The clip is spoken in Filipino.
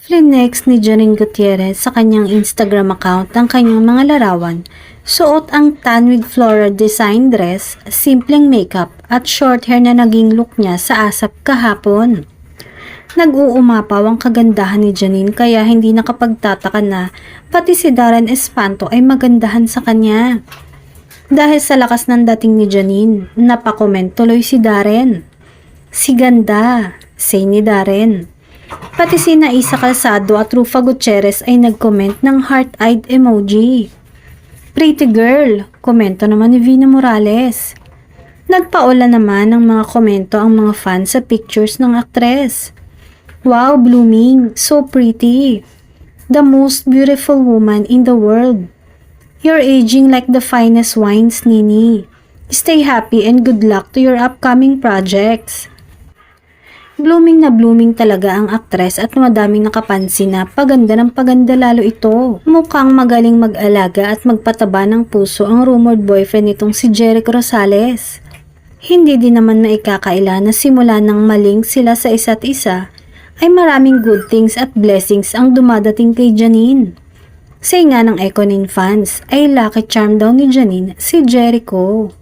Flinex ni Janine Gutierrez sa kanyang Instagram account ang kanyang mga larawan. Suot ang tan with floral design dress, simpleng makeup at short hair na naging look niya sa ASAP kahapon. Nag-uumapaw ang kagandahan ni Janine kaya hindi nakapagtataka na pati si Darren Espanto ay magandahan sa kanya. Dahil sa lakas ng dating ni Janine, napakomment tuloy si Darren. Si ganda, say ni Darren. Pati si Naisa Calzado at Rufa Gutierrez ay nag-comment ng heart-eyed emoji. Pretty girl, komento naman ni Vina Morales. Nagpaula naman ng mga komento ang mga fans sa pictures ng aktres. Wow, blooming, so pretty. The most beautiful woman in the world. You're aging like the finest wines, Nini. Stay happy and good luck to your upcoming projects. Blooming na blooming talaga ang aktres at madaming nakapansin na paganda ng paganda lalo ito. Mukhang magaling mag-alaga at magpataba ng puso ang rumored boyfriend nitong si Jeric Rosales. Hindi din naman maikakaila na simula ng maling sila sa isa't isa, ay maraming good things at blessings ang dumadating kay Janine. Say nga ng Econin fans, ay lucky charm daw ni Janine si Jericho.